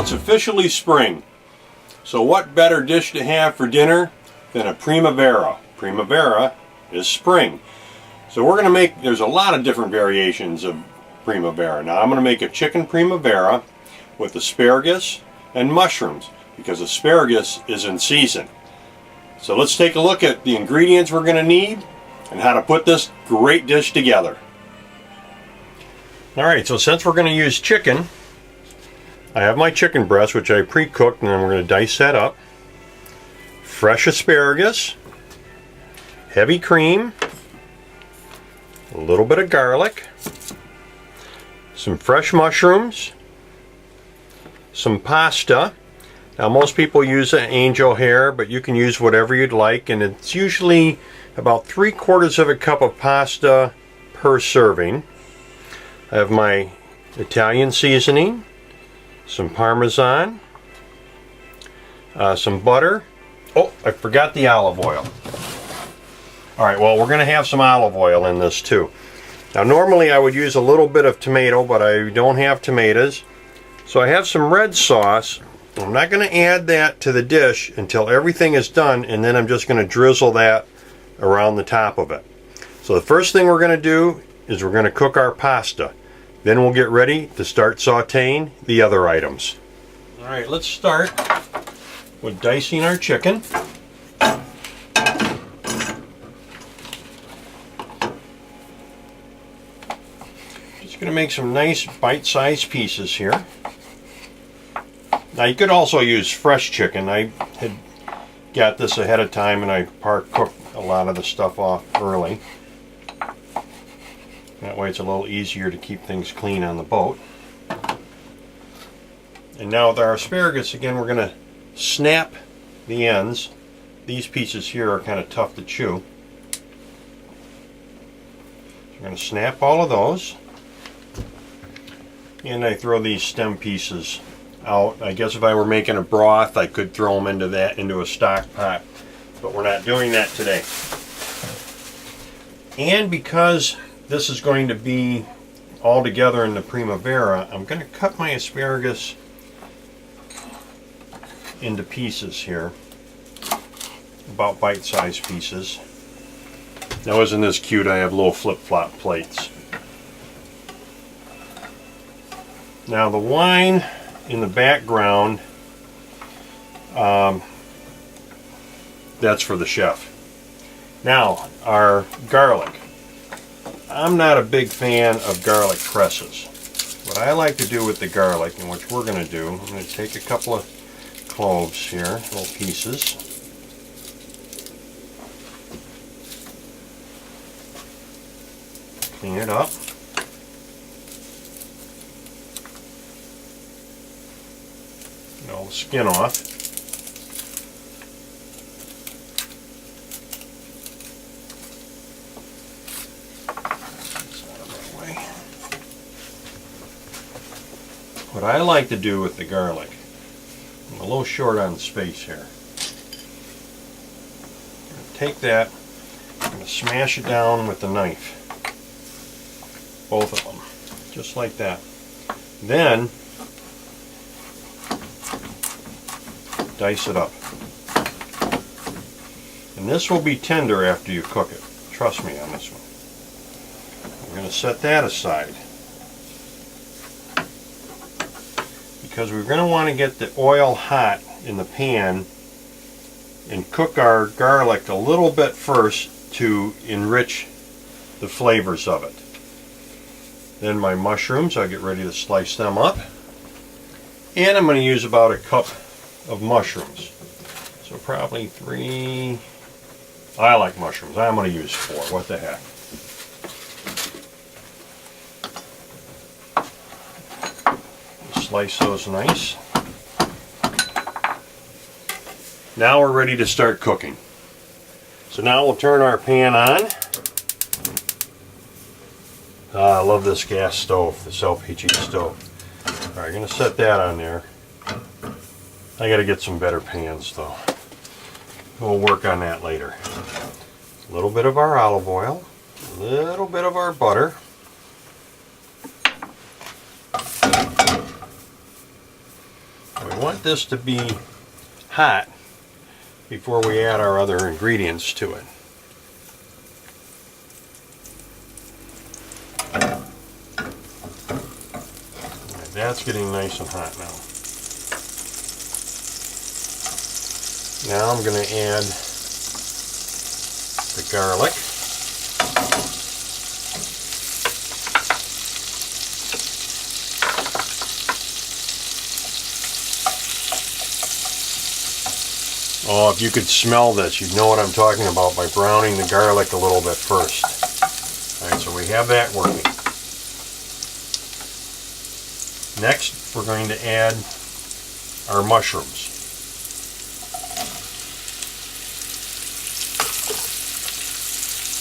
Well, it's officially spring. So what better dish to have for dinner than a Primavera? Primavera is spring. So we're going to make, there's a lot of different variations of Primavera. Now I'm going to make a chicken Primavera with asparagus and mushrooms because asparagus is in season. So let's take a look at the ingredients we're going to need and how to put this great dish together. Alright, so since we're going to use chicken, I have my chicken breast, which I pre-cooked, and then we're going to dice that up. Fresh asparagus, heavy cream, a little bit of garlic, some fresh mushrooms, some pasta. Now most people use an angel hair, but you can use whatever you'd like, and it's usually about 3/4 of a cup of pasta per serving. I have my Italian seasoning, some Parmesan, some butter. Oh, I forgot the olive oil. Alright, well, we're going to have some olive oil in this too. Now normally I would use a little bit of tomato, but I don't have tomatoes. So I have some red sauce. I'm not going to add that to the dish until everything is done, and then I'm just going to drizzle that around the top of it. So the first thing we're going to do is we're going to cook our pasta. Then we'll get ready to start sauteing the other items. Alright, let's start with dicing our chicken. Just going to make some nice bite-sized pieces here. Now you could also use fresh chicken. I had got this ahead of time and I cooked a lot of the stuff off early. That way it's a little easier to keep things clean on the boat. And now with our asparagus, again, we're going to snap the ends. These pieces here are kind of tough to chew. So we're going to snap all of those. And I throw these stem pieces out. I guess if I were making a broth, I could throw them into a stock pot. But we're not doing that today. And because this is going to be all together in the Primavera, I'm going to cut my asparagus into pieces here, about bite-sized pieces. Now isn't this cute? I have little flip-flop plates. Now the wine in the background, that's for the chef. Now our garlic. I'm not a big fan of garlic presses. What I like to do with the garlic, and which we're going to do, I'm going to take a couple of cloves here, little pieces. Clean it up. Get all the skin off. What I like to do with the garlic, I'm a little short on space here. I'm going to take that, I'm going to smash it down with the knife. Both of them. Just like that. Then, dice it up. And this will be tender after you cook it. Trust me on this one. I'm going to set that aside. Because we're going to want to get the oil hot in the pan and cook our garlic a little bit first to enrich the flavors of it. Then my mushrooms, I'll get ready to slice them up. And I'm going to use about a cup of mushrooms. So probably 3, I like mushrooms, I'm going to use 4, what the heck. Slice those nice. Now we're ready to start cooking. So now we'll turn our pan on. I love this gas stove, the self-heating stove. Alright, I'm going to set that on there. I got to get some better pans though. We'll work on that later. A little bit of our olive oil, a little bit of our butter. want this to be hot before we add our other ingredients to it. That's getting nice and hot now. Now I'm going to add the garlic. Oh, if you could smell this, you'd know what I'm talking about by browning the garlic a little bit first. Alright, so we have that working. Next, we're going to add our mushrooms.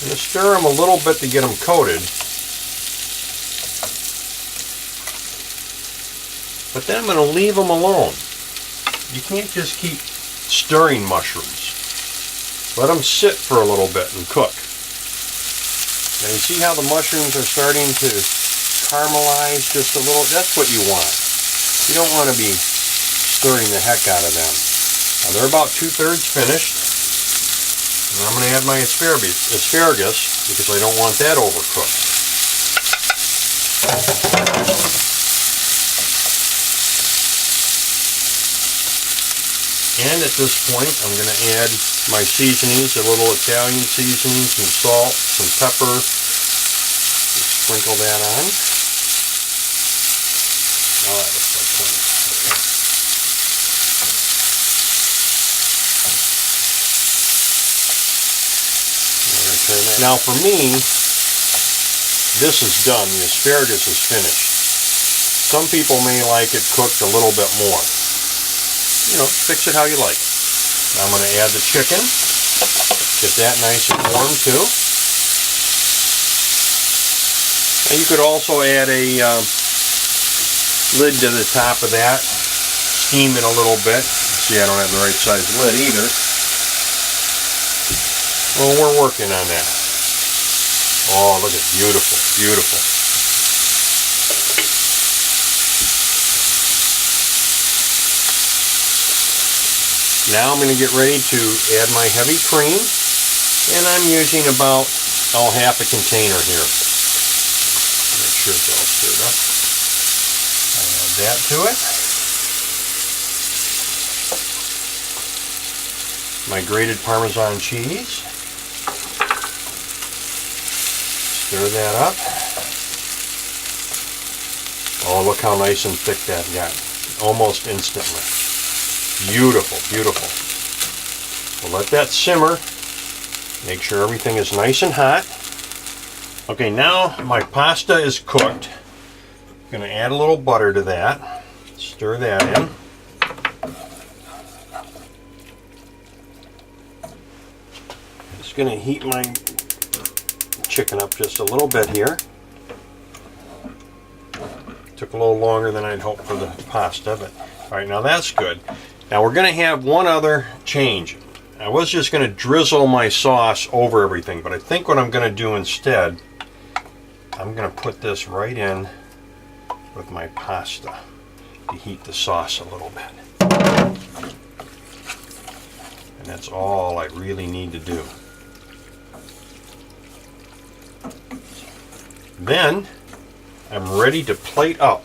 I'm going to stir them a little bit to get them coated. But then I'm going to leave them alone. You can't just keep stirring mushrooms. Let them sit for a little bit and cook. Now you see how the mushrooms are starting to caramelize just a little? That's what you want. You don't want to be stirring the heck out of them. Now they're about 2/3 finished. And I'm going to add my asparagus because I don't want that overcooked. And at this point, I'm going to add my seasonings, a little Italian seasoning, some salt, some pepper. Just sprinkle that on. Oh, that looks like plenty. Okay. I'm going to turn that. Now for me, this is done. The asparagus is finished. Some people may like it cooked a little bit more. You know, fix it how you like. Now I'm going to add the chicken. Get that nice and warm too. And you could also add a lid to the top of that. Steam it a little bit. See, I don't have the right size lid either. Well, we're working on that. Oh, look at it. Beautiful, beautiful. Now I'm going to get ready to add my heavy cream, and I'm using about half a container here. Make sure it's all stirred up. I add that to it. My grated Parmesan cheese. Stir that up. Oh, look how nice and thick that got. Almost instantly. Beautiful, beautiful. We'll let that simmer. Make sure everything is nice and hot. Okay, now my pasta is cooked. I'm going to add a little butter to that. Stir that in. Just going to heat my chicken up just a little bit here. Took a little longer than I'd hoped for the pasta, but all right, now that's good. Now we're going to have one other change. I was just going to drizzle my sauce over everything, but I think what I'm going to do instead, I'm going to put this right in with my pasta to heat the sauce a little bit. And that's all I really need to do. Then I'm ready to plate up.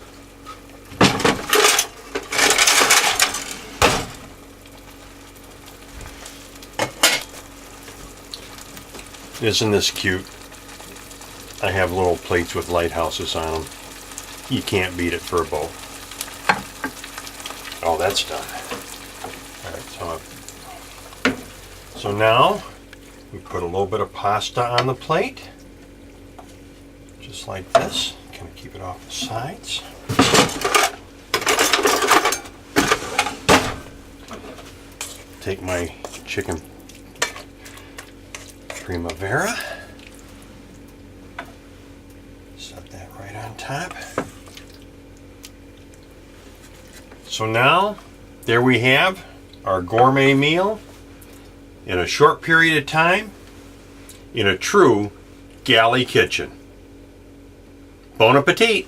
Isn't this cute? I have little plates with lighthouses on them. You can't beat it for a boat. Oh, that's done. Alright, so now we put a little bit of pasta on the plate. Just like this. Kind of keep it off the sides. Take my chicken Primavera. Set that right on top. So now, there we have our gourmet meal in a short period of time in a true galley kitchen. Bon appetit!